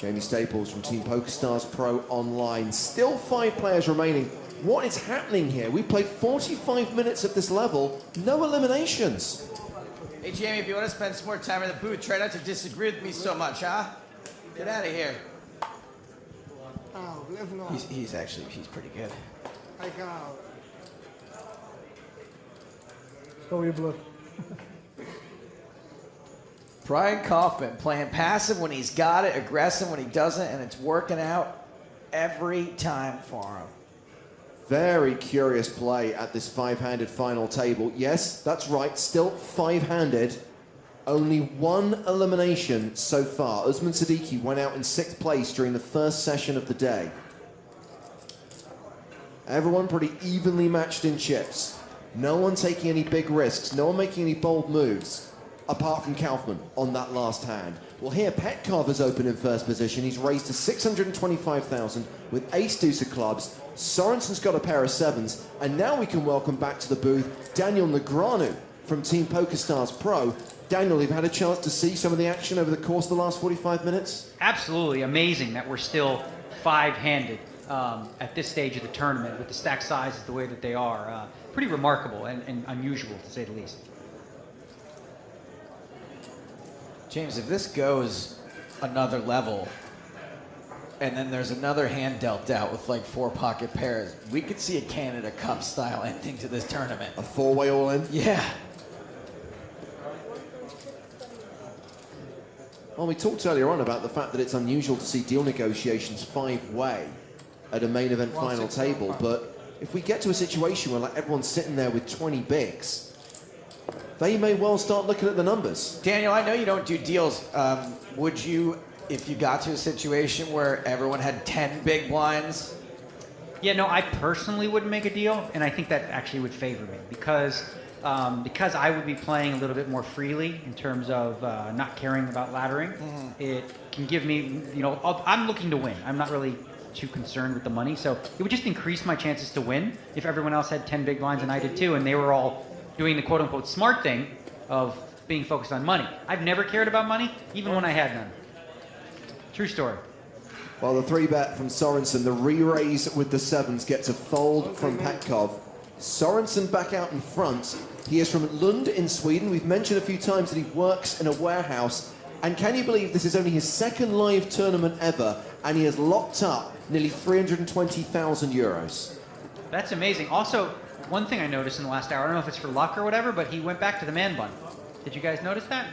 Jamie Staples from Team PokerStars Pro Online. Still 5 players remaining. What is happening here? We played 45 minutes at this level, no eliminations. Hey, Jamie, if you want to spend some more time in the booth, try not to disagree with me so much, huh? Get out of here. He's pretty good. So you bluff. Brian Kaufman playing passive when he's got it, aggressive when he doesn't, and it's working out every time for him. Very curious play at this 5-handed final table. Yes, that's right, still 5-handed. Only 1 elimination so far. Usman Siddiqui went out in 6th place during the first session of the day. Everyone pretty evenly matched in chips. No one taking any big risks, no one making any bold moves, apart from Kaufman on that last hand. Well, here Petkov is open in first position. He's raised to 625,000 with ace-deuce of clubs. Sorensen's got a pair of 7s, and now we can welcome back to the booth Daniel Negreanu from Team PokerStars Pro. Daniel, you've had a chance to see some of the action over the course of the last 45 minutes? Absolutely amazing that we're still 5-handed at this stage of the tournament with the stack sizes the way that they are. Pretty remarkable and unusual, to say the least. James, if this goes another level, and then there's another hand dealt out with like 4 pocket pairs, we could see a Canada Cup style ending to this tournament. A 4-way all-in? Yeah. Well, we talked earlier on about the fact that it's unusual to see deal negotiations 5-way at a main event final table, but if we get to a situation where like everyone's sitting there with 20 bigs, they may well start looking at the numbers. Daniel, I know you don't do deals. Would you, if you got to a situation where everyone had 10 big blinds? Yeah, no, I personally wouldn't make a deal, and I think that actually would favor me because I would be playing a little bit more freely in terms of not caring about laddering. It can give me, I'm looking to win. I'm not really too concerned with the money, so it would just increase my chances to win if everyone else had 10 big blinds and I did too, and they were all doing the quote-unquote smart thing of being focused on money. I've never cared about money, even when I had none. True story. Well, the 3-bet from Sorensen, the re-raise with the 7s gets a fold from Petkov. Sorensen back out in front. He is from Lund in Sweden. We've mentioned a few times that he works in a warehouse. And can you believe this is only his 2nd live tournament ever, and he has locked up nearly 320,000 euros. That's amazing. Also, one thing I noticed in the last hour, I don't know if it's for luck or whatever, but he went back to the man bun. Did you guys notice that?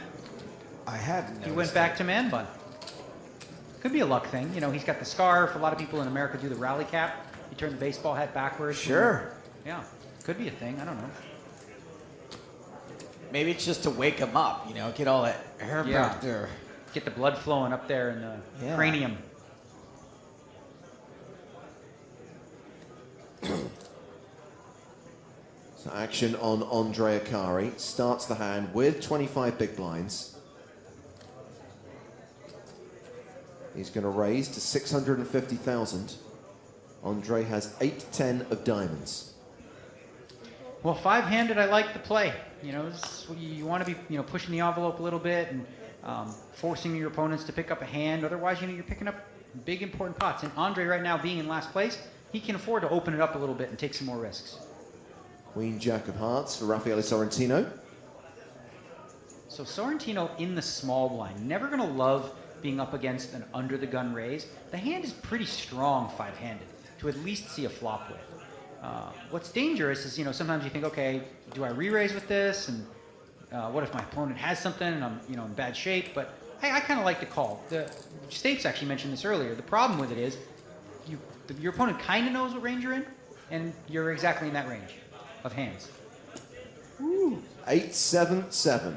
I hadn't noticed. He went back to man bun. Could be a luck thing. He's got the scarf. A lot of people in America do the rally cap. You turn the baseball hat backwards. Sure. Yeah. Could be a thing. I don't know. Maybe it's just to wake him up, get all that air back there. Get the blood flowing up there in the cranium. So action on Andre Akari. Starts the hand with 25 big blinds. He's going to raise to 650,000. Andre has 8-10 of diamonds. Well, 5-handed, I like the play. You want to be, pushing the envelope a little bit and forcing your opponents to pick up a hand. Otherwise, you're picking up big, important pots. And Andre right now being in last place, he can afford to open it up a little bit and take some more risks. Queen, Jack of Hearts for Raffaele Sorrentino. So Sorrentino in the small blind. Never going to love being up against an under-the-gun raise. The hand is pretty strong 5-handed to at least see a flop with. What's dangerous is, sometimes you think, okay, do I re-raise with this? And what if my opponent has something and I'm, in bad shape? But I kind of like to call. Stapes actually mentioned this earlier. The problem with it is your opponent kind of knows what range you're in, and you're exactly in that range of hands. 8-7-7.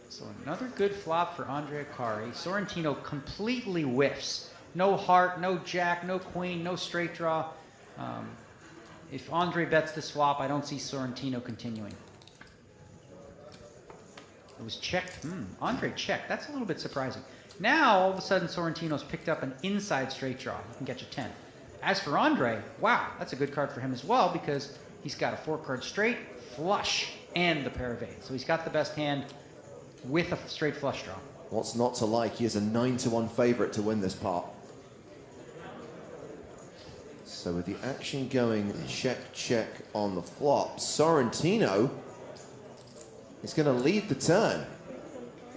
So another good flop for Andre Akari. Sorrentino completely whiffs. No heart, no jack, no queen, no straight draw. If Andre bets this flop, I don't see Sorrentino continuing. It was checked. Andre checked. That's a little bit surprising. Now, all of a sudden, Sorrentino's picked up an inside straight draw. He can get you 10. As for Andre, wow, that's a good card for him as well because he's got a 4-card straight, flush, and the pair of 8s. So he's got the best hand with a straight flush draw. What's not to like? He is a 9-1 favorite to win this pot. So with the action going check, check on the flop, Sorrentino is going to lead the turn.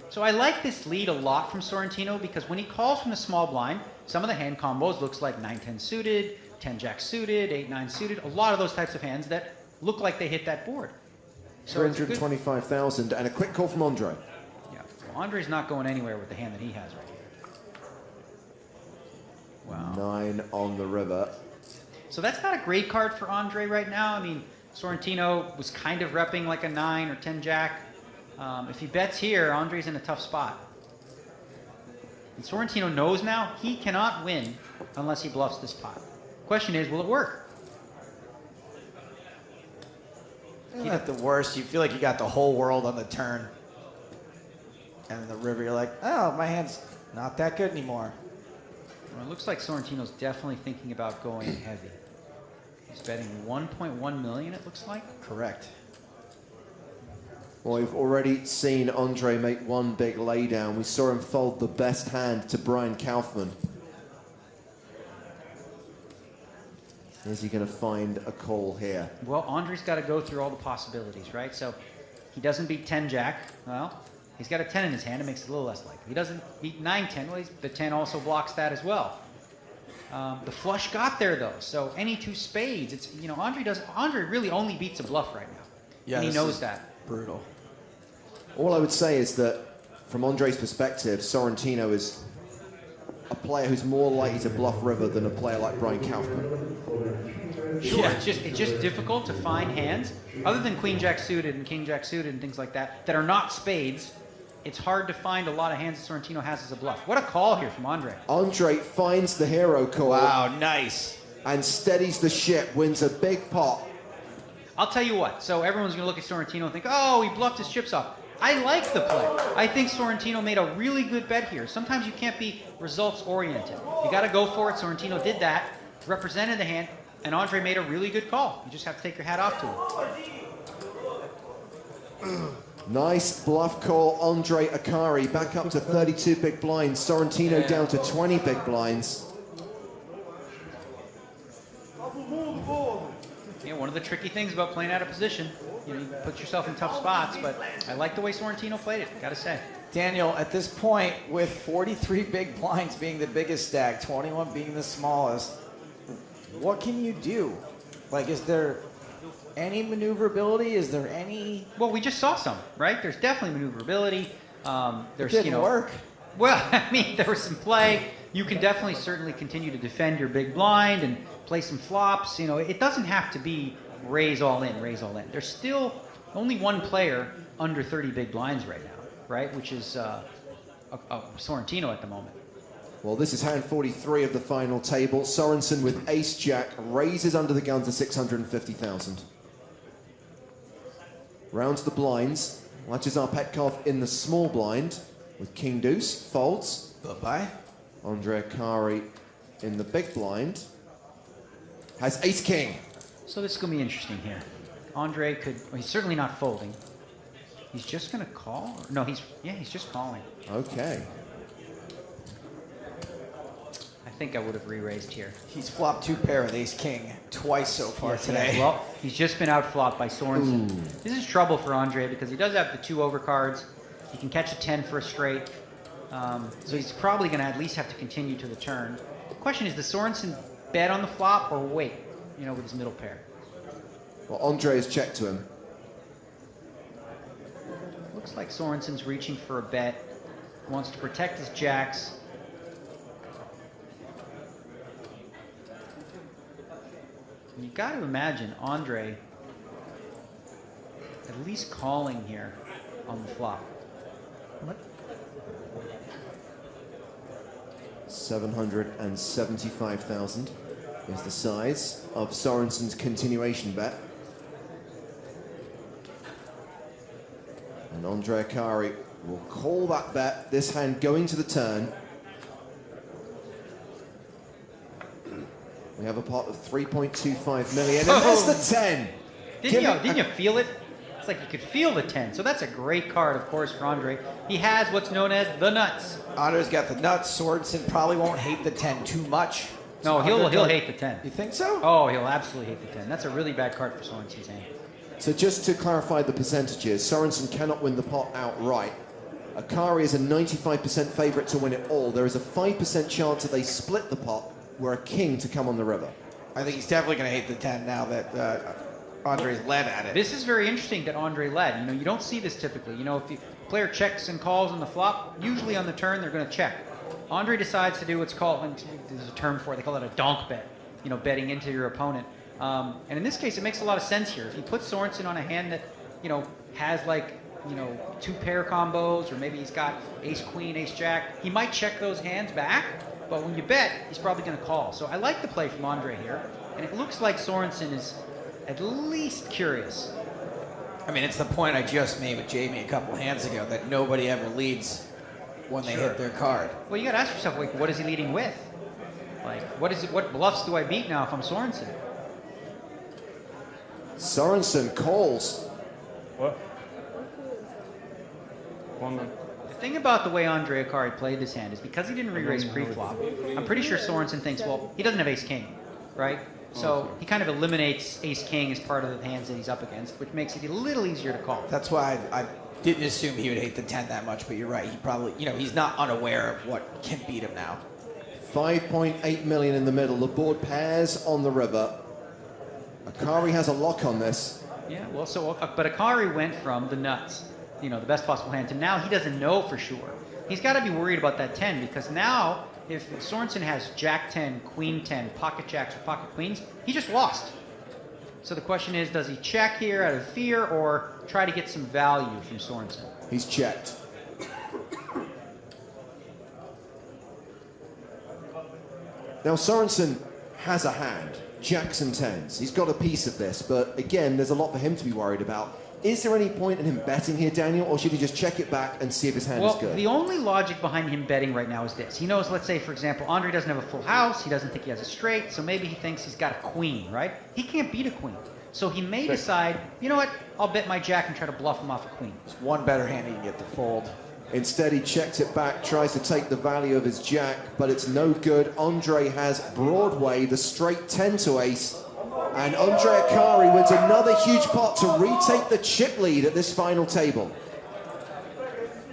So I like this lead a lot from Sorrentino because when he calls from the small blind, some of the hand combos looks like 9-10 suited, 10-jack suited, 8-9 suited, a lot of those types of hands that look like they hit that board. So 325,000 and a quick call from Andre. Yeah, well, Andre's not going anywhere with the hand that he has right here. Wow. 9 on the river. So that's not a great card for Andre right now. I mean, Sorrentino was kind of repping like a 9 or 10 jack. If he bets here, Andre's in a tough spot. And Sorrentino knows now he cannot win unless he bluffs this pot. Question is, will it work? At the worst, you feel like you got the whole world on the turn. And in the river, you're like, oh, my hand's not that good anymore. Well, it looks like Sorrentino's definitely thinking about going heavy. He's betting 1.1 million, it looks like. Correct. Well, we've already seen Andre make one big laydown. We saw him fold the best hand to Brian Kaufman. Is he going to find a call here? Well, Andre's got to go through all the possibilities, right? So he doesn't beat 10 jack. Well, he's got a 10 in his hand. It makes it a little less likely. He doesn't beat 9-10. Well, the 10 also blocks that as well. The flush got there though, so any 2 spades. It's, you know, Andre really only beats a bluff right now, Yeah, and he knows that. Brutal. All I would say is that from Andre's perspective, Sorrentino is a player who's more likely to bluff river than a player like Brian Kaufman. Sure, Yeah. it's just difficult to find hands other than Queen Jack suited and King Jack suited and things like that that are not spades. It's hard to find a lot of hands that Sorrentino has as a bluff. What a call here from Andre. Andre finds the hero call. Wow, nice. And steadies the ship, wins a big pot. I'll tell you what. So everyone's going to look at Sorrentino and think, oh, he bluffed his chips off. I like the play. I think Sorrentino made a really good bet here. Sometimes you can't be results-oriented. You got to go for it. Sorrentino did that, represented the hand, and Andre made a really good call. You just have to take your hat off to him. Nice bluff call, Andre Akari, back up to 32 big blinds. Sorrentino down to 20 big blinds. Yeah, one of the tricky things about playing out of position, you know, you put yourself in tough spots, but I like the way Sorrentino played it, gotta say. Daniel, at this point, with 43 big blinds being the biggest stack, 21 being the smallest, what can you do? Like, is there any maneuverability? Is there any... Well, we just saw some, right? There's definitely maneuverability. There's, It didn't work. Well, I mean, there was some play. You can definitely certainly continue to defend your big blind and play some flops. You know, it doesn't have to be raise all in, raise all in. There's still only one player under 30 big blinds right now, right? Which is Sorrentino at the moment. Well, this is hand 43 of the final table. Sorensen with ace-jack raises under the gun to 650,000. Rounds the blinds, watches our Petkov in the small blind with king deuce, folds. Bye-bye. Andre Akari in the big blind has ace king. So this is going to be interesting here. Andre could, well, he's certainly not folding. He's just going to call? No, he's just calling. Okay. I think I would have re-raised here. He's flopped 2 pair with ace king twice so far today. Well, he's just been outflopped by Sorensen. This is trouble for Andre because he does have the 2 overcards. He can catch a 10 for a straight. So he's probably going to at least have to continue to the turn. The question is, does Sorensen bet on the flop or wait, you know, with his middle pair? Well, Andre has checked to him. Looks like Sorensen's reaching for a bet. Wants to protect his jacks. You got to imagine Andre at least calling here on the flop. What? 775,000 is the size of Sorensen's continuation bet. And Andre Akari will call that bet, this hand going to the turn. We have a pot of 3.25 million, and there's the 10. Didn't you feel it? It's like you could feel the 10. So that's a great card, of course, for Andre. He has what's known as the nuts. Andre's got the nuts. Sorensen probably won't hate the 10 too much. No, So he'll hate the 10. You think so? Oh, he'll absolutely hate the 10. That's a really bad card for Sorensen's hand. So just to clarify the percentages, Sorensen cannot win the pot outright. Akari is a 95% favourite to win it all. There is a 5% chance that they split the pot were a king to come on the river. I think he's definitely going to hate the 10 now that Andre's led at it. This is very interesting that Andre led. You know, you don't see this typically. You know, if the player checks and calls on the flop, usually on the turn they're going to check. Andre decides to do what's called, and there's a term for it, they call it a donk bet, you know, betting into your opponent. And in this case, it makes a lot of sense here. If you put Sorensen on a hand that, you know, has like, you know, 2 pair combos, or maybe he's got ace queen, ace jack, he might check those hands back, but when you bet, he's probably going to call. So I like the play from Andre here, and it looks like Sorensen is at least curious. I mean, it's the point I just made with Jamie a couple hands ago, that nobody ever leads when they hit their card. Well, you got to ask yourself, like, what is he leading with? Like, what bluffs do I beat now if I'm Sorensen? Sorensen calls. What? 1 minute. The thing about the way Andre Akari played this hand is because he didn't re-raise pre-flop, I'm pretty sure Sorensen thinks, well, he doesn't have ace-king, right? So he kind of eliminates ace-king as part of the hands that he's up against, which makes it a little easier to call. That's why I didn't assume he would hate the 10 that much, but you're right. He probably, you know, he's not unaware of what can beat him now. 5.8 million in the middle. The board pairs on the river. Akari has a lock on this. Yeah, well, so, but Akari went from the nuts, you know, the best possible hand, to now he doesn't know for sure. He's got to be worried about that 10, because now, if Sorensen has jack 10, queen 10, pocket jacks, or pocket queens, he just lost. So the question is, does he check here out of fear, or try to get some value from Sorensen? He's checked. Now Sorensen has a hand, jacks and tens. He's got a piece of this, but again, there's a lot for him to be worried about. Is there any point in him betting here, Daniel, or should he just check it back and see if his hand is good? Well, the only logic behind him betting right now is this. He knows, let's say, for example, Andre doesn't have a full house. He doesn't think he has a straight, so maybe he thinks he's got a queen, right? He can't beat a queen. So he may decide, you know what, I'll bet my jack and try to bluff him off a queen. There's one better hand he can get to fold. Instead, he checks it back, tries to take the value of his jack, but it's no good. Andre has Broadway, the straight 10 to ace, and Andre Akari wins another huge pot to retake the chip lead at this final table.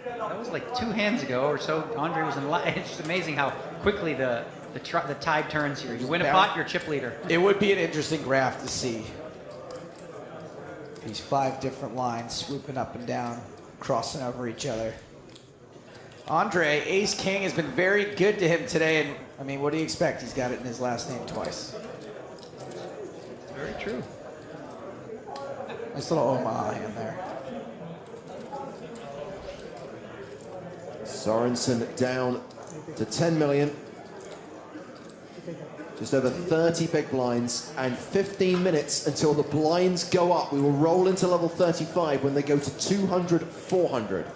That was like 2 hands ago or so. Andre was in line. It's just amazing how quickly the tide turns here. You win a pot, you're chip leader. It would be an interesting graph to see. These 5 different lines swooping up and down, crossing over each other. Andre, ace-king, has been very good to him today, and I mean, what do you expect? He's got it in his last name twice. Very true. Nice little Omaha hand there. Sorensen down to 10 million. Just over 30 big blinds and 15 minutes until the blinds go up. We will roll into level 35 when they go to 200, 400.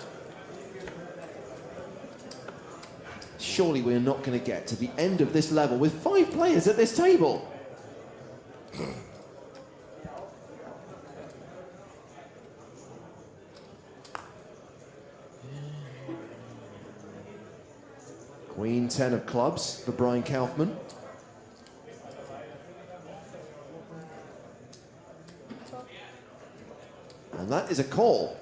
Surely we're not going to get to the end of this level with 5 players at this table. Queen 10 of clubs for Brian Kaufman. And that is a call.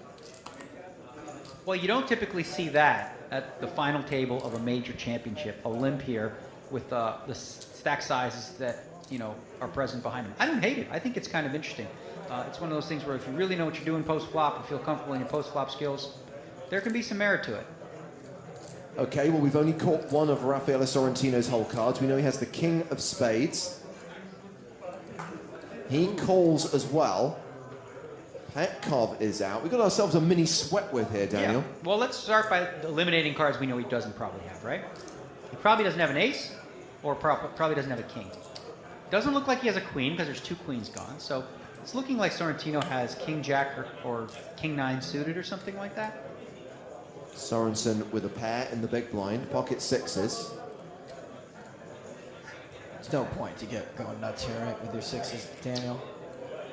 Well, you don't typically see that at the final table of a major championship, a limp here with the stack sizes that, you know, are present behind them. I don't hate it. I think it's kind of interesting. It's one of those things where if you really know what you're doing post-flop and feel comfortable in your post-flop skills, there can be some merit to it. Okay, well, we've only caught one of Raffaele Sorrentino's whole cards. We know he has the king of spades. He calls as well. Petkov is out. We've got ourselves a mini sweat with here, Daniel. Yeah. Well, let's start by eliminating cards we know he doesn't probably have, right? He probably doesn't have an ace, or probably doesn't have a king. Doesn't look like he has a queen, because there's 2 queens gone. So it's looking like Sorrentino has king jack or king 9 suited or something like that. Sorensen with a pair in the big blind, pocket sixes. There's no point to get going nuts here, right, with your 6s, Daniel?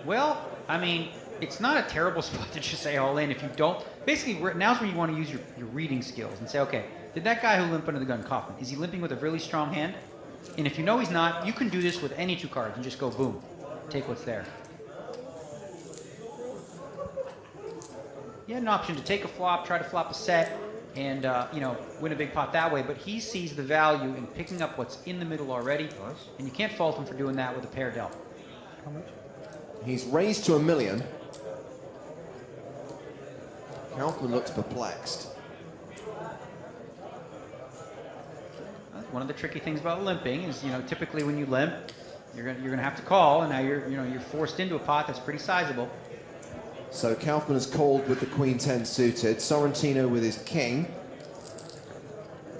Well, I mean, it's not a terrible spot to just say all in. If you don't, basically, now's when you want to use your reading skills and say, okay, did that guy who limped under the gun, Kaufman, is he limping with a really strong hand? And if you know he's not, you can do this with any 2 cards and just go boom, take what's there. He had an option to take a flop, try to flop a set, and you know, win a big pot that way, but he sees the value in picking up what's in the middle already, and you can't fault him for doing that with a pair dealt. He's raised to $1 million. Kaufman looks perplexed. One of the tricky things about limping is, you know, typically when you limp, you're gonna have to call, and now you're forced into a pot that's pretty sizable. So Kaufman has called with the Queen 10 suited. Sorrentino with his king.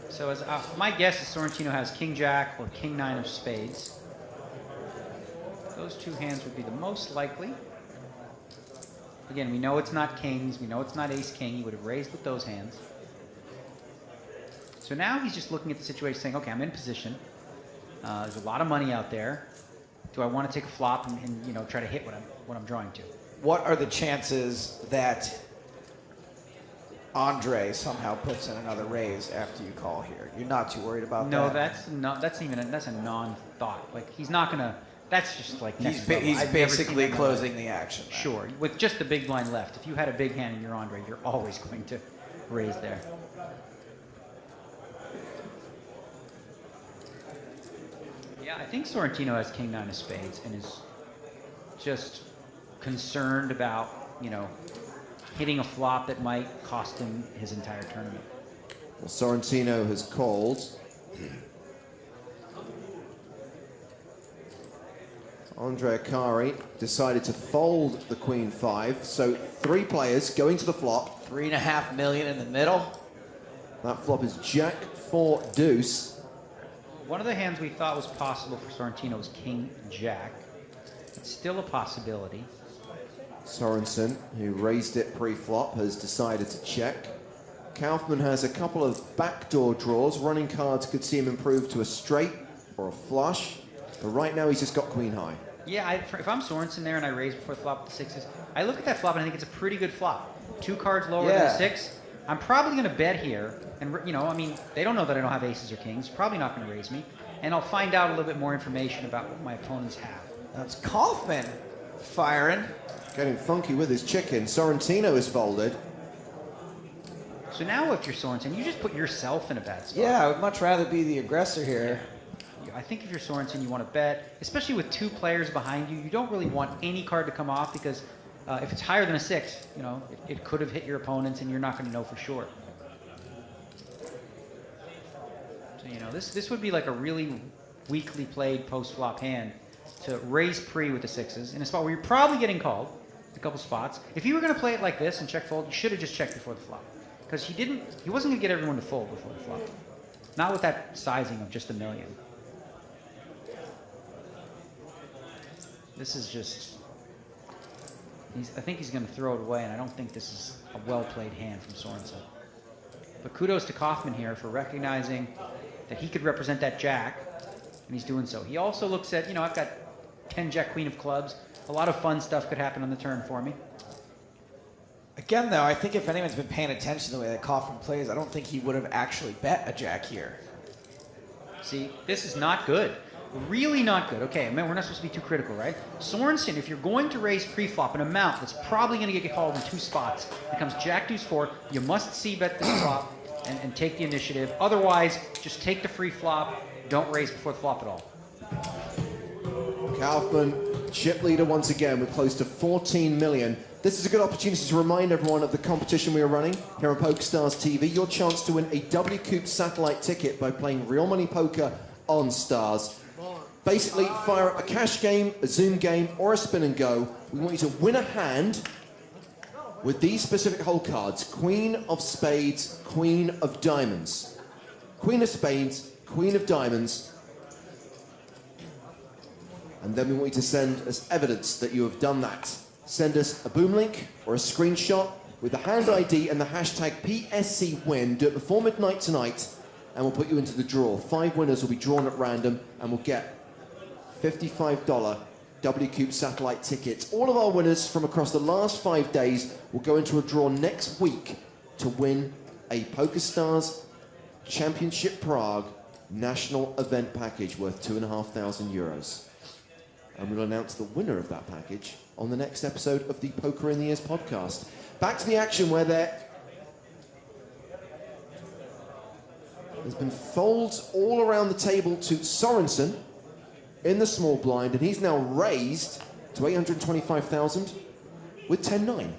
So as my guess is Sorrentino has King Jack or King 9 of spades. Those 2 hands would be the most likely. Again, we know it's not kings. We know it's not ace king. He would have raised with those hands. So now he's just looking at the situation saying, okay, I'm in position. There's a lot of money out there. Do I want to take a flop and you know, try to hit what I'm drawing to? What are the chances that Andre somehow puts in another raise after you call here? You're not too worried about that? No, that's a non-thought. Like, he's not gonna. That's just like he's basically closing the action. Then. Sure, with just the big blind left. If you had a big hand in your Andre, you're always going to raise there. Yeah, I think Sorrentino has King 9 of spades and is just concerned about, you know, hitting a flop that might cost him his entire tournament. Well, Sorrentino has called. Andre Akari decided to fold the Queen 5. So 3 players going to the flop. $3.5 million in the middle. That flop is Jack 4 deuce. One of the hands we thought was possible for Sorrentino was King Jack. It's still a possibility. Sorensen, who raised it pre-flop, has decided to check. Kaufman has a couple of backdoor draws. Running cards could see him improve to a straight or a flush. But right now he's just got Queen high. Yeah, if I'm Sorensen there and I raise before the flop with the 6s, I look at that flop and I think it's a pretty good flop. 2 cards lower than a 6. I'm probably going to bet here. And, you know, I mean, they don't know that I don't have aces or kings. Probably not going to raise me. And I'll find out a little bit more information about what my opponents have. That's Kaufman firing. Getting funky with his chicken. Sorrentino is folded. So now if you're Sorensen, you just put yourself in a bad spot. Yeah, I would much rather be the aggressor here. I think if you're Sorensen, you want to bet, especially with 2 players behind you. You don't really want any card to come off because if it's higher than a 6, you know, it could have hit your opponents and you're not going to know for sure. So, you know, this would be like a really weakly played post-flop hand to raise pre with the 6s in a spot where you're probably getting called a couple spots. If you were going to play it like this and check fold, you should have just checked before the flop because he wasn't going to get everyone to fold before the flop. Not with that sizing of just $1 million. This is just, I think he's going to throw it away, and I don't think this is a well-played hand from Sorensen. But kudos to Kaufman here for recognizing that he could represent that jack, and he's doing so. He also looks at, you know, I've got 10 jack queen of clubs. A lot of fun stuff could happen on the turn for me. Again, though, I think if anyone's been paying attention to the way that Kaufman plays, I don't think he would have actually bet a jack here. See, this is not good. Really not good. Okay, I mean, we're not supposed to be too critical, right? Sorensen, if you're going to raise pre-flop an amount that's probably going to get called in 2 spots, it becomes Jack Deuce 4. You must c-bet this flop and take the initiative. Otherwise, just take the free flop. Don't raise before the flop at all. Kaufman, chip leader once again with close to 14 million. This is a good opportunity to remind everyone of the competition we are running here on PokerStars TV. Your chance to win a W-Coupe satellite ticket by playing Real Money Poker on Stars. Basically, fire up a cash game, a Zoom game, or a spin and go. We want you to win a hand with these specific hole cards. Queen of spades, queen of diamonds. Queen of spades, queen of diamonds. And then we want you to send us evidence that you have done that. Send us a boom link or a screenshot with the hand ID and the hashtag PSCWin. Do it before midnight tonight, and we'll put you into the draw. 5 winners will be drawn at random, and we'll get $55 WCOOP satellite tickets. All of our winners from across the last 5 days will go into a draw next week to win a PokerStars Championship Prague national event package worth €2,500. And we'll announce the winner of that package on the next episode of the Poker in the Ears podcast. Back to the action where there's been folds all around the table to Sorensen in the small blind, and he's now raised to 825,000 with 10-9.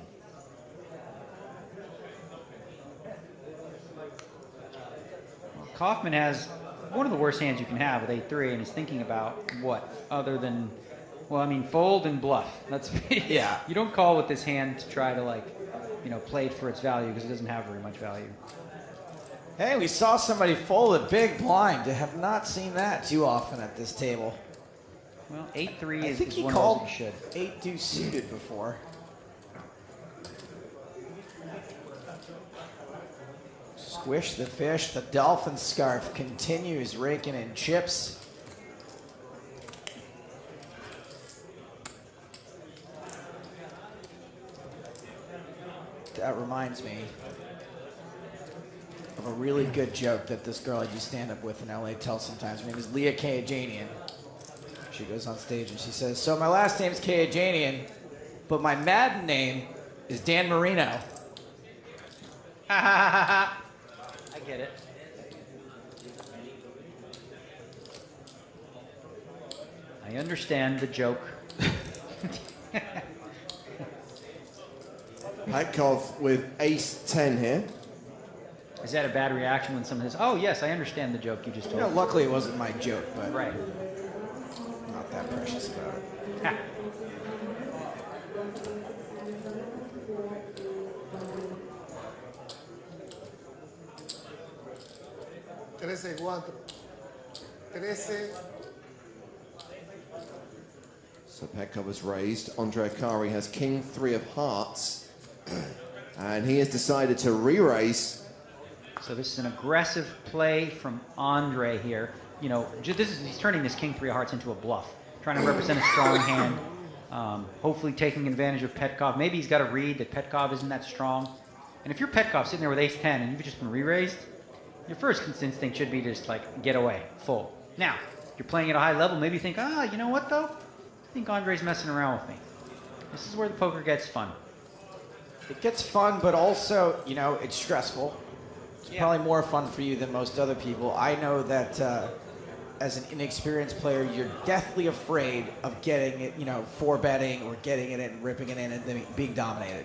Kaufman has one of the worst hands you can have with 8-3, and he's thinking about what other than, well, I mean, fold and bluff. That's yeah. You don't call with this hand to try to, like, you know, play it for its value, because it doesn't have very much value. Hey, we saw somebody fold a big blind. I have not seen that too often at this table. Well, 8-3 I is, think is he one called of those you should. 8-2 suited before. Squish the fish. The dolphin scarf continues raking in chips. That reminds me of a really good joke that this girl I do stand up with in LA tells sometimes. Her name is Leah Kayajanian. She goes on stage and she says, so my last name's Kayajanian, but my Madden name is Dan Marino. Ha ha ha ha. I get it. I understand the joke. Petkov with ace-10 here. Is that a bad reaction when someone says, oh, yes, I understand the joke you just told me? Luckily it wasn't my joke, but Right. I'm not that precious about it. Ha. So Petkov has raised. Andre Akari has king-3 of hearts. And he has decided to re-raise. So this is an aggressive play from Andre here. You know, he's turning this king-3 of hearts into a bluff, trying to represent a strong hand. Hopefully taking advantage of Petkov. Maybe he's got a read that Petkov isn't that strong. And if you're Petkov sitting there with ace-10 and you've just been re-raised, your first instinct should be to just like get away, fold. Now, if you're playing at a high level, maybe you think, you know what though? I think Andre's messing around with me. This is where the poker gets fun. It gets fun, but also, you know, it's stressful. It's probably more fun for you than most other people. I know that as an inexperienced player, you're deathly afraid of getting it, you know, four-betting or getting it and ripping it in and then being dominated.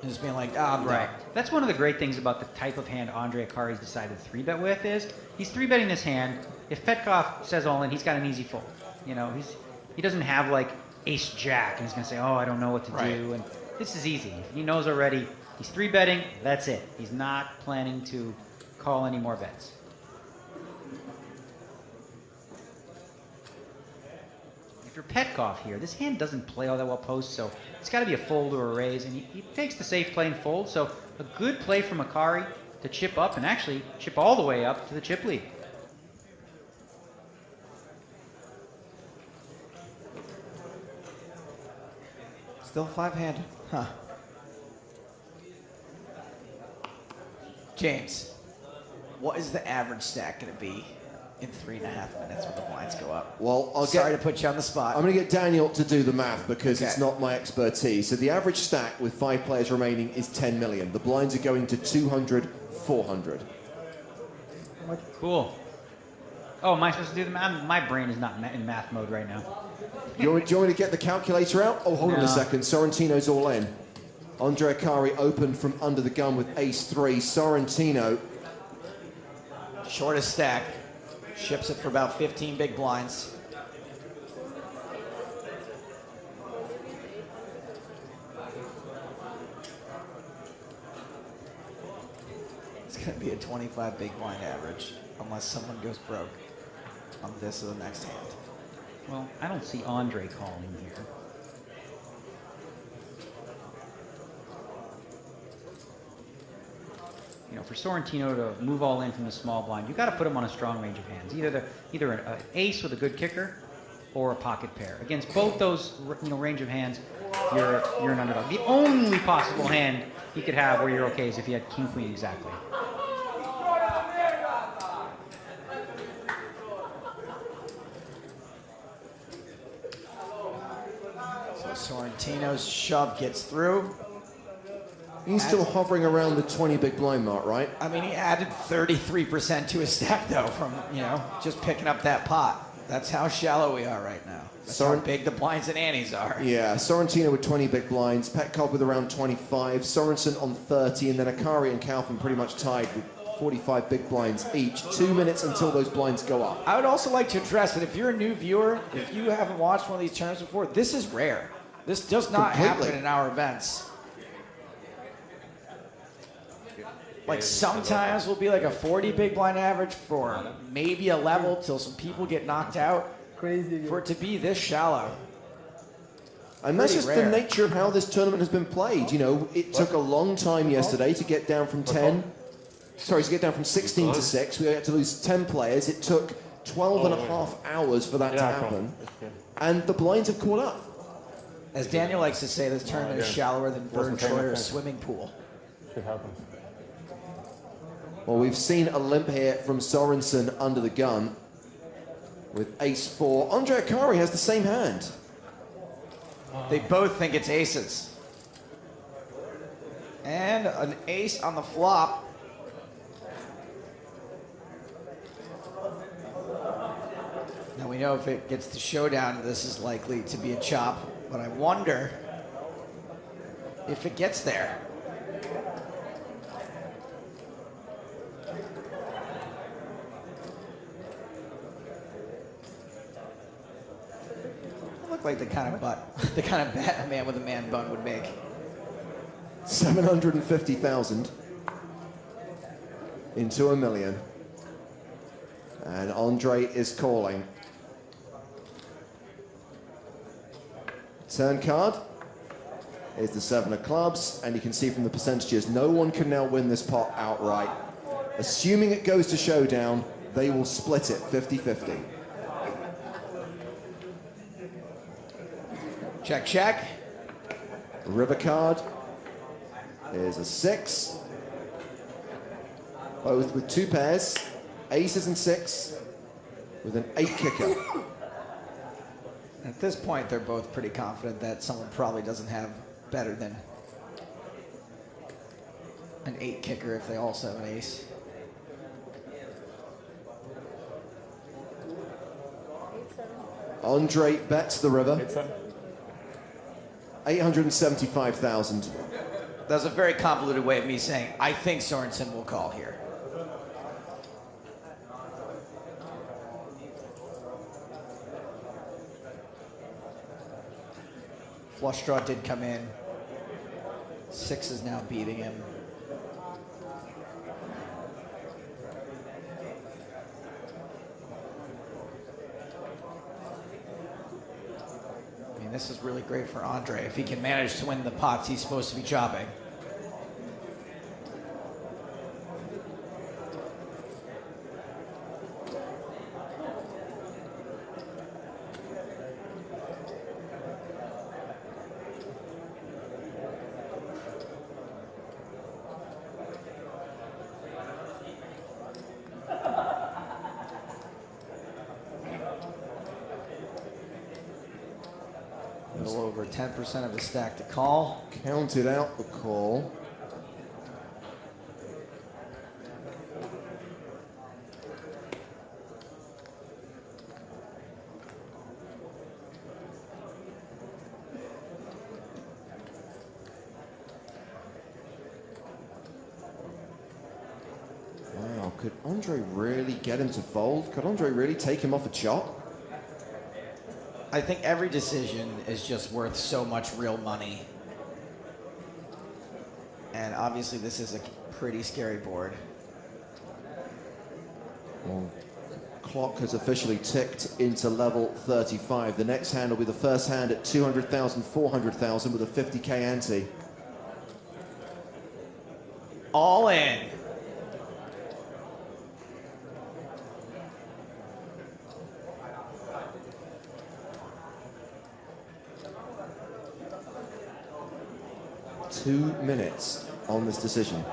And just being like, I'm right. done. That's one of the great things about the type of hand Andre Akari's decided to 3-bet with is he's 3-betting this hand. If Petkov says all in, he's got an easy fold. You know, he doesn't have like ace-jack and he's going to say, oh, I don't know what to do. And this is easy. He knows already. He's 3-betting. That's it. He's not planning to call any more bets. If you're Petkov here, this hand doesn't play all that well post, so it's got to be a fold or a raise, and he takes the safe play and fold. So a good play from Akari to chip up and actually chip all the way up to the chip lead. Still 5-handed. Huh. James, what is the average stack going to be in 3.5 minutes when the blinds go up? Well, Sorry to put you on the spot. I'm going to get Daniel to do the math because it's not my expertise. So the average stack with 5 players remaining is 10 million. The blinds are going to 200, 400. Cool. Oh, am I supposed to do the math? My brain is not in math mode right now. Do you want me to get the calculator out? Oh, hold on a second. Sorrentino's all in. Andre Akari opened from under the gun with ace-3. Sorrentino. Shortest stack. Ships it for about 15 big blinds. It's going to be a 25 big blind average unless someone goes broke on this or the next hand. Well, I don't see Andre calling here. You know, for Sorrentino to move all in from the small blind, you've got to put him on a strong range of hands. Either an ace with a good kicker, or a pocket pair. Against both those range of hands, you're an underdog. The only possible hand he could have where you're okay is if he had king queen exactly. So Sorrentino's shove gets through. He's still hovering around the 20 big blind mark, right? I mean, he added 33% to his stack, though, from, just picking up that pot. That's how shallow we are right now. That's how big the blinds and antes are. Yeah, Sorrentino with 20 big blinds, Petkov with around 25, Sorensen on 30, and then Akari and Kaufman pretty much tied with 45 big blinds each. 2 minutes until those blinds go up. I would also like to address that if you're a new viewer, if you haven't watched one of these tournaments before, this is rare. This does not happen in our events. Like sometimes we'll be like a 40 big blind average for maybe a level till some people get knocked out. Crazy. For it to be this shallow. And that's just the nature of how this tournament has been played. It took a long time yesterday to get down from 16 to 6. We had to lose 10 players. It took 12 and a half hours for that to happen. And the blinds have caught up. As Daniel likes to say, this tournament is shallower than Vern Troyer's swimming pool. Well, we've seen a limp here from Sorensen under the gun with ace-4. Andre Akari has the same hand. They both think it's aces. And an ace on the flop. Now we know if it gets to showdown, this is likely to be a chop, but I wonder if it gets there. Like the kind of bet a man with a man bun would make. 750,000 into $1 million. And Andre is calling. Turn card is the 7 of clubs, and you can see from the percentages, no one can now win this pot outright. Assuming it goes to showdown, they will split it 50-50. Check, check. River card is a 6. Both with 2 pairs, aces and 6, with an 8 kicker. At this point, they're both pretty confident that someone probably doesn't have better than an 8 kicker if they also have an ace. Andre bets the river. 875,000. That's a very convoluted way of me saying, I think Sorensen will call here. Flush draw did come in. 6 is now beating him. This is really great for Andre if he can manage to win the pots he's supposed to be chopping. A little over 10% of the stack to call. Counted out the call. Wow, could Andre really get him to fold? Could Andre really take him off a chop? I think every decision is just worth so much real money. And obviously this is a pretty scary board. Well, clock has officially ticked into level 35. The next hand will be the first hand at 200,000, 400,000 with a 50K ante. All in. 2 minutes on this decision.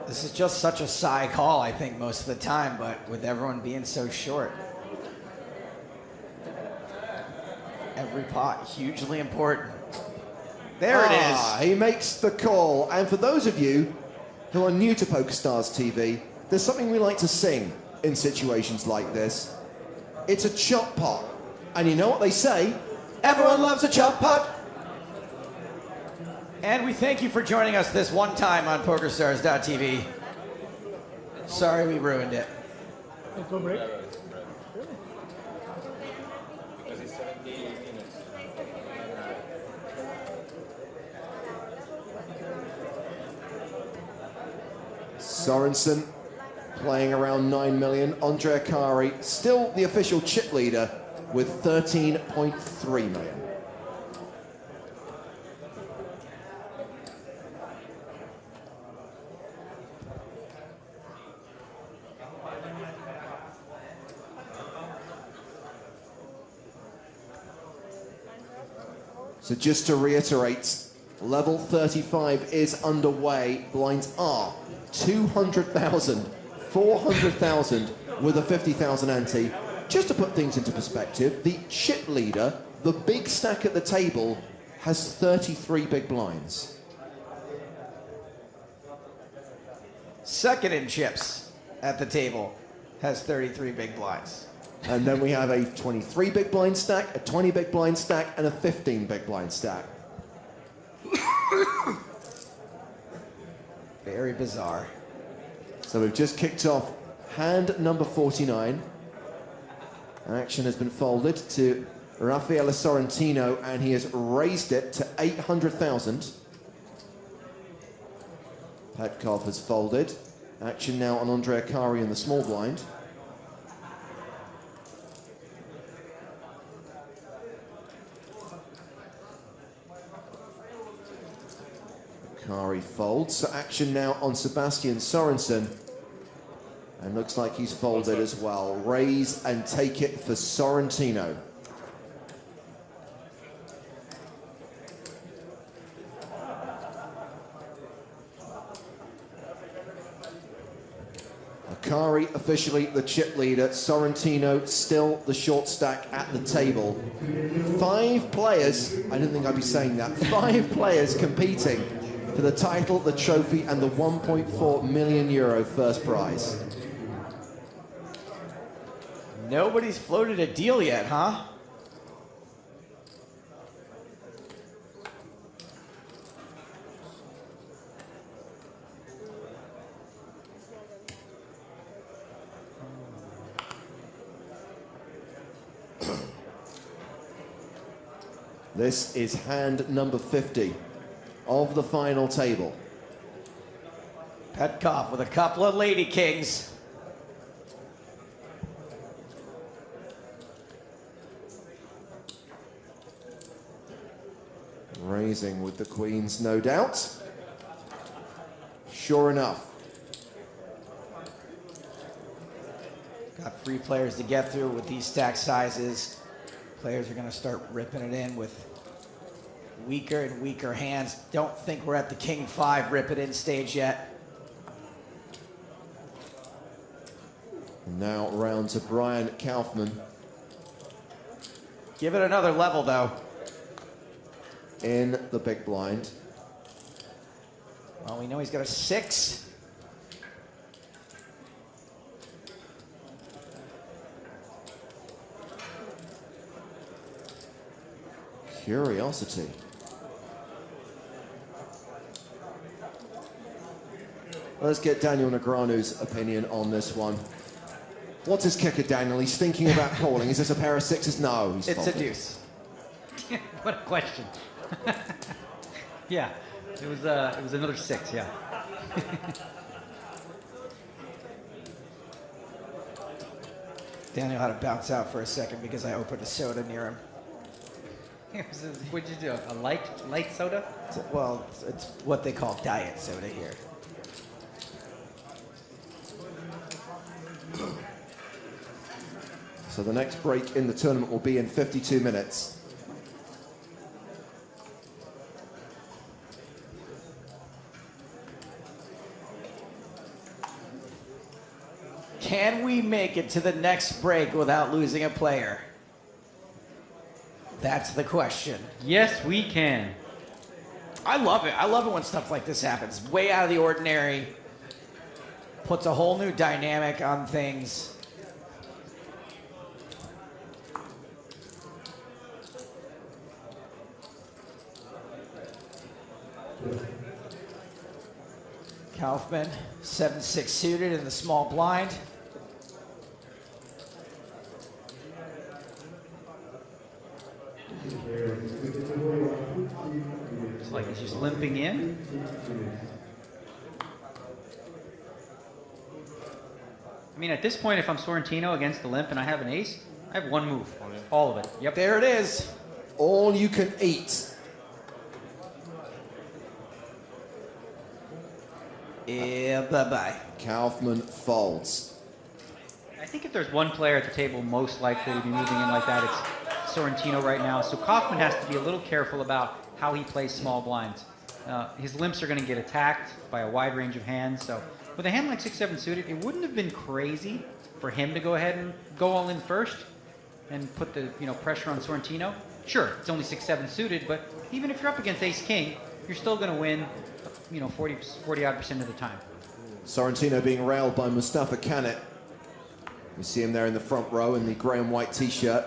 This is just such a side call, I think, most of the time, but with everyone being so short. Every pot, hugely important. There it is. He makes the call. And for those of you who are new to PokerStars TV, there's something we like to sing in situations like this. It's a chop pot. And you know what they say? Everyone loves a chop pot. And we thank you for joining us this one time on PokerStars.tv. Sorry we ruined it. Let's go break. Sorensen playing around 9 million. Andre Akari still the official chip leader with 13.3 million. So just to reiterate, level 35 is underway. Blinds are 200,000, 400,000 with a 50,000 ante. Just to put things into perspective, the chip leader, the big stack at the table, has 33 big blinds. Second in chips at the table has 33 big blinds. And then we have a 23 big blind stack, a 20 big blind stack, and a 15 big blind stack. Very bizarre. So we've just kicked off hand number 49. Action has been folded to Raffaele Sorrentino, and he has raised it to 800,000. Petkov has folded. Action now on Andre Akari in the small blind. Akari folds. So action now on Sebastian Sorensen. And looks like he's folded as well. Raise and take it for Sorrentino. Akari officially the chip leader. Sorrentino still the short stack at the table. 5 players, I didn't think I'd be saying that, 5 players competing for the title, the trophy, and the 1.4 million euro first prize. Nobody's floated a deal yet, huh? This is hand number 50 of the final table. Petkov with a couple of Lady Kings. Raising with the queens, no doubt. Sure enough. Got 3 players to get through with these stack sizes. Players are going to start ripping it in with weaker and weaker hands. Don't think we're at the King 5 rip it in stage yet. Now round to Brian Kaufman. Give it another level, though. In the big blind. Well, we know he's got a 6. Curiosity. Let's get Daniel Negreanu's opinion on this one. What's his kicker, Daniel? He's thinking about calling. Is this a pair of 6s? No, he's It's folded. a deuce. What a question. Yeah, it was another 6, yeah. Daniel had to bounce out for a second because I opened a soda near him. What'd you do, a light soda? Well, it's what they call diet soda here. So the next break in the tournament will be in 52 minutes. Can we make it to the next break without losing a player? That's the question. Yes, we can. I love it. I love it when stuff like this happens. Way out of the ordinary. Puts a whole new dynamic on things. Kaufman, 7-6 suited in the small blind. It's like he's just limping in. I mean, at this point, if I'm Sorrentino against the limp and I have an ace, I have one move. All of it. Yep. There it is. All you can eat. Yeah, bye-bye. Kaufman folds. I think if there's one player at the table most likely to be moving in like that, it's Sorrentino right now. So Kaufman has to be a little careful about how he plays small blinds. His limps are going to get attacked by a wide range of hands. So with a hand like 6-7 suited, it wouldn't have been crazy for him to go ahead and go all in first and put the pressure on Sorrentino. Sure, it's only 6-7 suited, but even if you're up against ace-king, you're still going to win 40-odd% of the time. Sorrentino being railed by Mustafa Canet. You see him there in the front row in the grey and white t-shirt.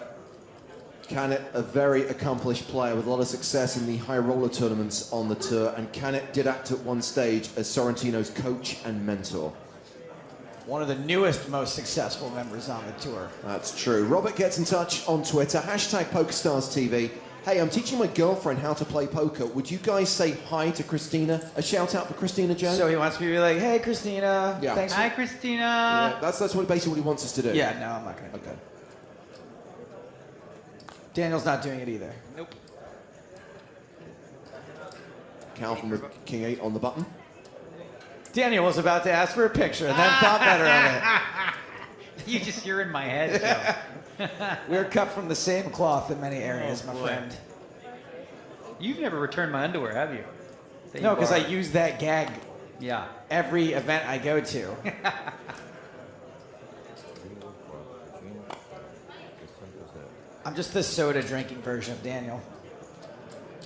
Canet, a very accomplished player with a lot of success in the high roller tournaments on the tour, and Canet did act at one stage as Sorrentino's coach and mentor. One of the newest, most successful members on the tour. That's true. Robert gets in touch on Twitter, #PokerStarsTV. Hey, I'm teaching my girlfriend how to play poker. Would you guys say hi to Christina? A shout out for Christina Jones? So he wants me to be like, hey, Christina. Yeah. Thanks Hi, Christina. Yeah, that's basically what he wants us to do. Yeah, no, I'm not going to. Okay. Daniel's not doing it either. Nope. Kaufman with King 8 on the button. Daniel was about to ask for a picture and then thought better of You're in my head, Joe. it. We're cut from the same cloth in many areas, my boy. friend. You've never returned my underwear, have you? No, because I use that gag Yeah. every event I go to. I'm just the soda drinking version of Daniel.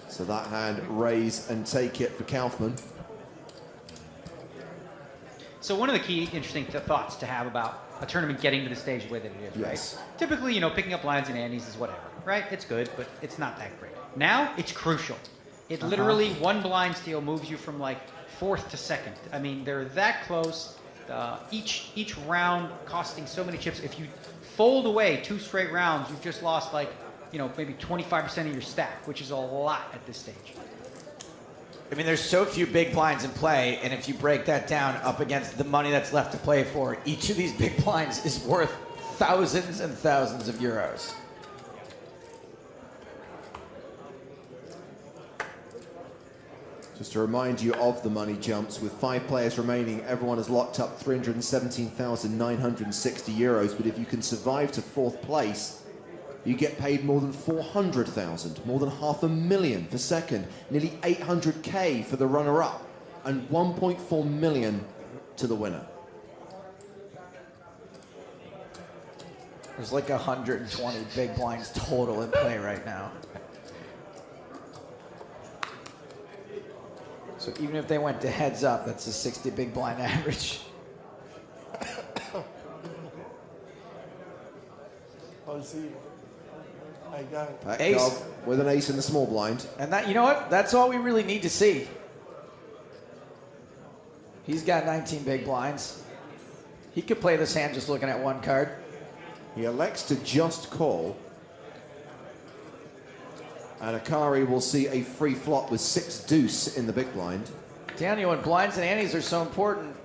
So that hand, raise and take it for Kaufman. So one of the key interesting thoughts to have about a tournament getting to the stage the way that it is, Yes. right? Typically, picking up lines and antes is whatever, right? It's good, but it's not that great. Now, it's crucial. It literally, one blind steal moves you from like 4th to 2nd. I mean, they're that close. Each round costing so many chips. If you fold away 2 straight rounds, you've just lost like, maybe 25% of your stack, which is a lot at this stage. I mean, there's so few big blinds in play, and if you break that down up against the money that's left to play for, each of these big blinds is worth thousands and thousands of euros. Just to remind you of the money jumps, with 5 players remaining, everyone has locked up 317,960 euros, but if you can survive to 4th place, you get paid more than 400,000, more than $500,000 for second, nearly 800K for the runner-up, and 1.4 million to the winner. There's like 120 big blinds total in play right now. So even if they went to heads up, that's a 60 big blind average. Oh, see, I got it. Petkov Ace. with an ace in the small blind. And that, you know what? That's all we really need to see. He's got 19 big blinds. He could play this hand just looking at one card. He elects to just call. And Akari will see a free flop with 6 deuce in the big blind. Daniel, and blinds and antes are so important.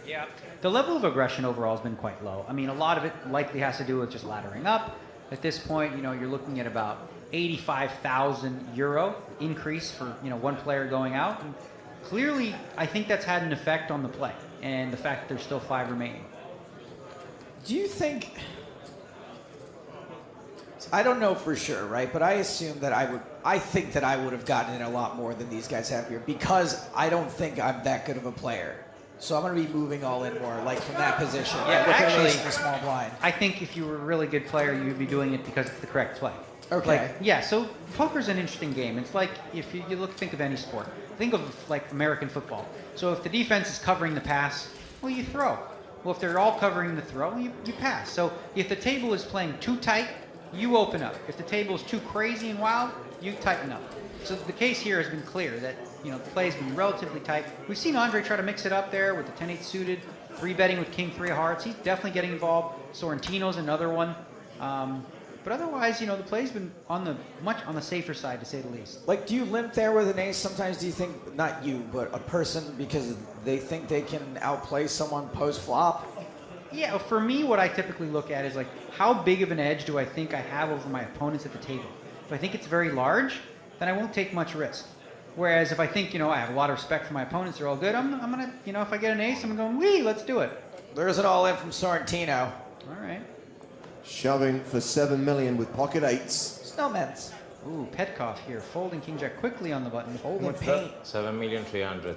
Yeah. The level of aggression overall has been quite low. I mean, a lot of it likely has to do with just laddering up. At this point, you're looking at about 85,000 euro increase for, one player going out. And clearly, I think that's had an effect on the play and the fact that there's still 5 remaining. Do you think I don't know for sure, right? But I assume that I think that I would have gotten in a lot more than these guys have here because I don't think I'm that good of a player. So I'm going to be moving all in more, like from that position. Yeah, with an actually, ace in the small blind. I think if you were a really good player, you would be doing it because it's the correct play. Okay. Yeah, so poker's an interesting game. It's like if you think of any sport. Think of like American football. So if the defense is covering the pass, well, you throw. Well, if they're all covering the throw, you pass. So if the table is playing too tight, you open up. If the table is too crazy and wild, you tighten up. So the case here has been clear that the play's been relatively tight. We've seen Andre try to mix it up there with the 10-8 suited, 3-betting with King 3 of hearts. He's definitely getting involved. Sorrentino's another one. But otherwise, the play's been much on the safer side, to say the least. Like, do you limp there with an ace? Sometimes do you think, not you, but a person, because they think they can outplay someone post-flop? Yeah, for me, what I typically look at is like, how big of an edge do I think I have over my opponents at the table? If I think it's very large, then I won't take much risk. Whereas if I think, I have a lot of respect for my opponents, they're all good, I'm going to, if I get an ace, I'm going, wee, let's do it. There's it all in from Sorrentino. All right. Shoving for 7 million with pocket eights. Snowmans. Ooh, Petkoff here, folding King Jack quickly on the button. Holding paint. 7,300,000.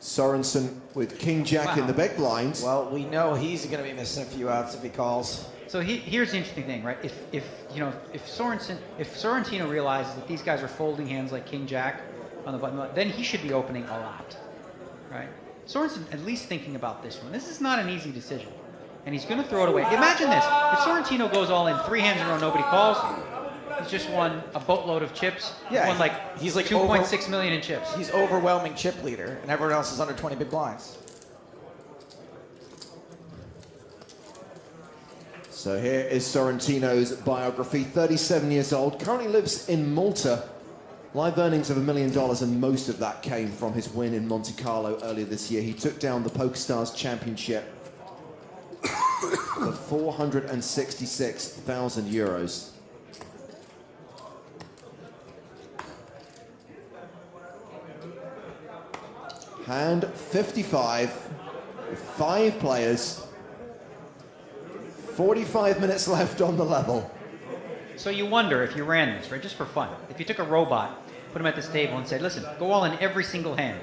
Sorensen with King Jack in the big blind. Well, we know he's going to be missing a few outs if he calls. So here's the interesting thing, right? If Sorrentino realizes that these guys are folding hands like King Jack on the button, then he should be opening a lot, right? Sorensen at least thinking about this one. This is not an easy decision, and he's going to throw it away. Imagine this: if Sorrentino goes all in, 3 hands in a row, nobody calls. He's just won a boatload of chips. Yeah, He's like 2.6 million in chips. He's overwhelming chip leader, and everyone else is under 20 big blinds. So here is Sorrentino's biography. 37 years old, currently lives in Malta. Live earnings of $1 million, and most of that came from his win in Monte Carlo earlier this year. He took down the PokerStars Championship for 466,000 euros. Hand 55, with 5 players. 45 minutes left on the level. So you wonder if you ran this, right, just for fun. If you took a robot, put him at this table and said, listen, go all in every single hand,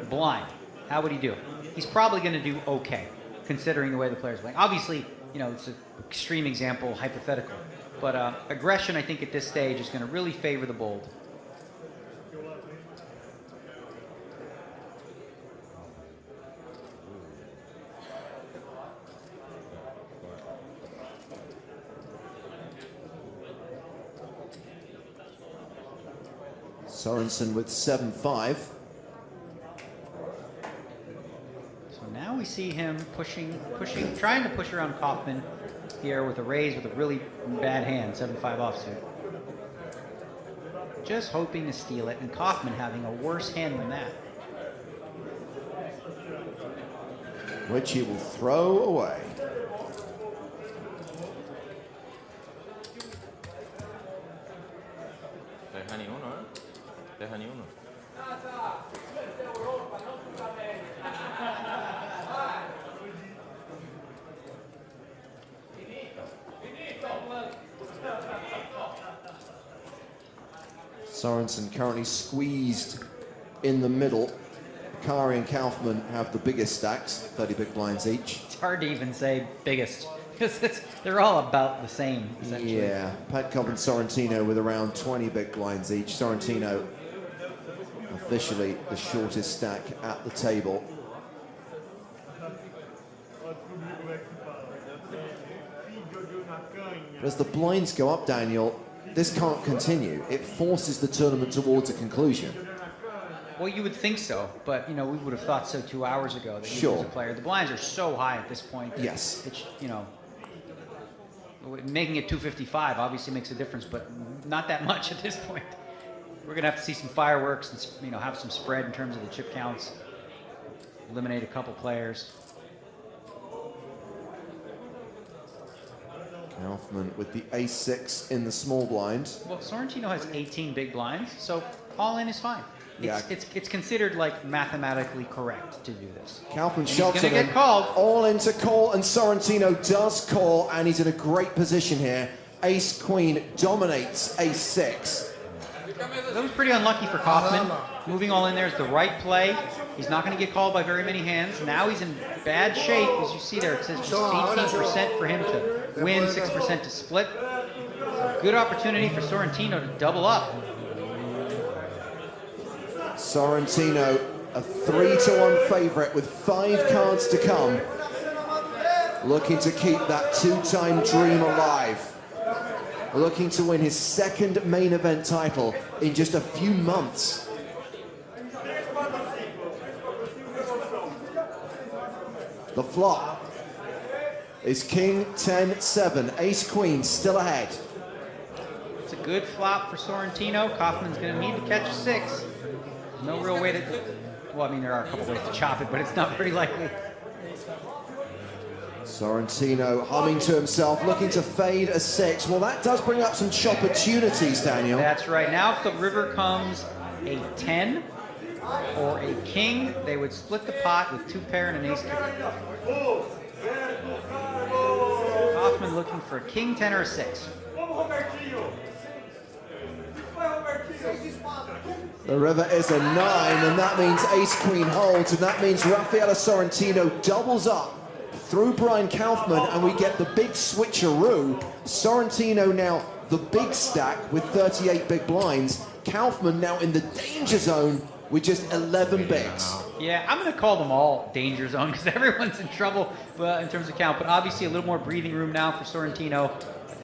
blind, how would he do? He's probably going to do okay, considering the way the player's playing. Obviously, it's an extreme example, hypothetical. But aggression, I think, at this stage is going to really favor the bold. Sorensen with 7-5. So now we see him trying to push around Kaufman here with a raise with a really bad hand, 7-5 offsuit. Just hoping to steal it, and Kaufman having a worse hand than that. Which he will throw away. Deja ni uno, ¿eh? Deja ni uno. Sorensen currently squeezed in the middle. Kari and Kaufman have the biggest stacks, 30 big blinds each. It's hard to even say biggest, because they're all about the same, essentially. Yeah, Petkov and Sorrentino with around 20 big blinds each. Sorrentino officially the shortest stack at the table. But as the blinds go up, Daniel, this can't continue. It forces the tournament towards a conclusion. Well, you would think so, but we would have thought so 2 hours ago that he Sure. was a player. The blinds are so high at this point. That Yes. It's, making it 255 obviously makes a difference, but not that much at this point. We're gonna have to see some fireworks and have some spread in terms of the chip counts. Eliminate a couple players. Kaufman with the ace-6 in the small blind. Well, Sorrentino has 18 big blinds, so all in is fine. Yeah. It's considered like mathematically correct to do this. Kaufman And shoves he's gonna it get called. all in to call, and Sorrentino does call, and he's in a great position here Ace Queen dominates Ace 6. That was pretty unlucky for Kaufman. Moving all in there is the right play. He's not going to get called by very many hands. Now he's in bad shape. As you see there, it says just 18% for him to win, 6% to split. A good opportunity for Sorrentino to double up. Sorrentino, a 3-1 favorite with 5 cards to come. Looking to keep that 2-time dream alive. Looking to win his 2nd main event title in just a few months. The flop is King 10-7. Ace Queen still ahead. It's a good flop for Sorrentino. Kaufman's going to need to catch a 6. No real way to... Well, I mean, there are a couple ways to chop it, but it's not very likely. Sorrentino humming to himself, looking to fade a 6. Well, that does bring up some opportunities, Daniel. That's right. Now if the river comes a 10 or a king, they would split the pot with 2 pair and an ace 2. Kaufman looking for a king 10 or a 6. The river is a 9, and that means Ace Queen holds, and that means Rafaela Sorrentino doubles up through Brian Kaufman, and we get the big switcheroo. Sorrentino now the big stack with 38 big blinds. Kaufman now in the danger zone with just 11 bigs. Yeah, I'm going to call them all danger zone because everyone's in trouble in terms of count, but obviously a little more breathing room now for Sorrentino.